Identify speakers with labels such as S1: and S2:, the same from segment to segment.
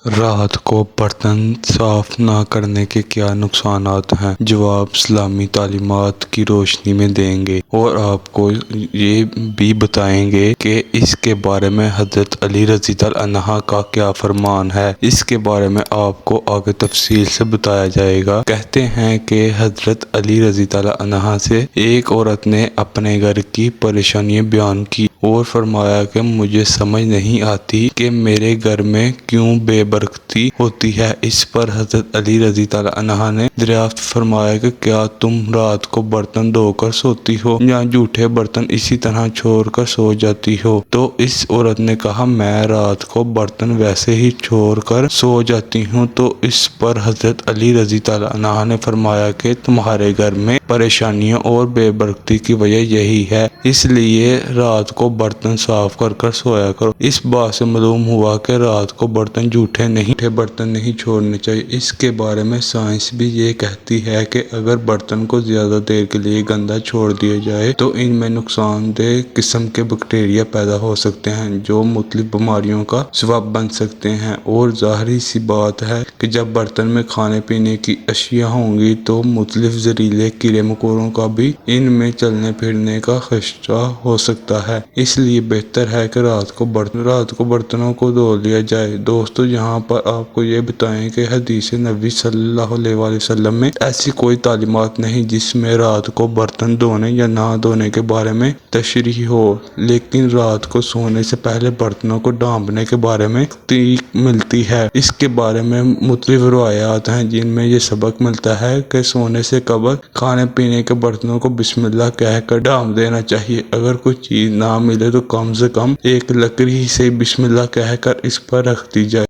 S1: رات کو برتن صاف نہ کرنے کے کیا نقصانات ہیں؟ جواب اسلامی تعلیمات کی روشنی میں دیں گے اور آپ کو یہ بھی بتائیں گے کہ اس کے بارے میں حضرت علی رضی اللہ عنہ کا کیا فرمان ہے۔ اس کے بارے میں آپ کو آگے تفصیل سے بتایا جائے گا۔ کہتے ہیں کہ حضرت علی رضی اللہ عنہ سے ایک عورت نے اپنے گھر کی پریشانیاں بیان کی اور فرمایا کہ مجھے سمجھ نہیں آتی کہ میرے گھر میں کیوں بے برکتی ہوتی ہے۔ اس پر حضرت علی رضی اللہ عنہ نے دریافت فرمایا کہ کیا تم رات کو برتن دھو کر سوتی ہو یا جھوٹے برتن اسی طرح چھوڑ کر سو جاتی ہو؟ تو اس عورت نے کہا میں رات کو برتن ویسے ہی چھوڑ کر سو جاتی ہوں۔ تو اس پر حضرت علی رضی اللہ عنہ نے فرمایا کہ تمہارے گھر میں پریشانیوں اور بے برکتی کی وجہ یہی ہے، اس لیے رات کو برتن صاف کر کر سویا کرو۔ اس بات سے معلوم ہوا کہ رات کو برتن جھوٹے برتن نہیں چھوڑنے چاہیے۔ اس کے بارے میں سائنس بھی یہ کہتی ہے کہ اگر برتن کو زیادہ دیر کے لیے گندا چھوڑ دیا جائے تو ان میں نقصان دہ قسم کے بیکٹیریا پیدا ہو سکتے ہیں جو مختلف بیماریوں کا سبب بن سکتے ہیں، اور ظاہری سی بات ہے کہ جب برتن میں کھانے پینے کی اشیاء ہوں گی تو مختلف زہریلے کیڑے مکوڑوں کا بھی ان میں چلنے پھرنے کا خدشہ ہو سکتا ہے۔ اس لیے بہتر ہے کہ رات کو برتنوں کو دھو لیا جائے۔ دوستو، یہاں پر آپ کو یہ بتائیں کہ حدیث نبوی صلی اللہ علیہ وسلم میں ایسی کوئی تعلیمات نہیں جس میں رات کو برتن دھونے یا نہ دھونے کے بارے میں تشریح ہو، لیکن رات کو سونے سے پہلے برتنوں کو ڈھانپنے کے بارے میں تحقیق ملتی ہے۔ اس کے بارے میں مختلف روایات ہیں جن میں یہ سبق ملتا ہے کہ سونے سے قبل کھانے پینے کے برتنوں کو بسم اللہ کہہ کر ڈھانپ دینا چاہیے۔ اگر کوئی چیز نہ ملے تو کم سے کم ایک لکڑی سے بسم اللہ کہہ کر اس پر رکھ دی جائے،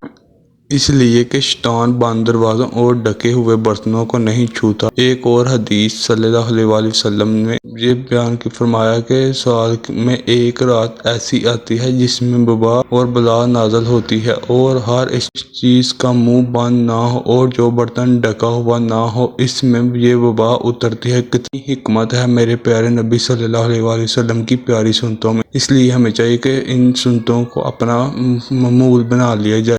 S1: اس لیے کہ شیطان بند دروازوں اور ڈھکے ہوئے برتنوں کو نہیں چھوتا۔ ایک اور حدیث صلی اللہ علیہ وسلم نے یہ بیان فرمایا کہ سال میں ایک رات ایسی آتی ہے جس میں وبا اور بلا نازل ہوتی ہے اور ہر اس چیز کا منہ بند نہ ہو اور جو برتن ڈھکا ہوا نہ ہو اس میں یہ وبا اترتی ہے۔ کتنی حکمت ہے میرے پیارے نبی صلی اللہ علیہ وسلم کی پیاری سنتوں میں، اس لیے ہمیں چاہیے کہ ان سنتوں کو اپنا معمول بنا لیا جائے۔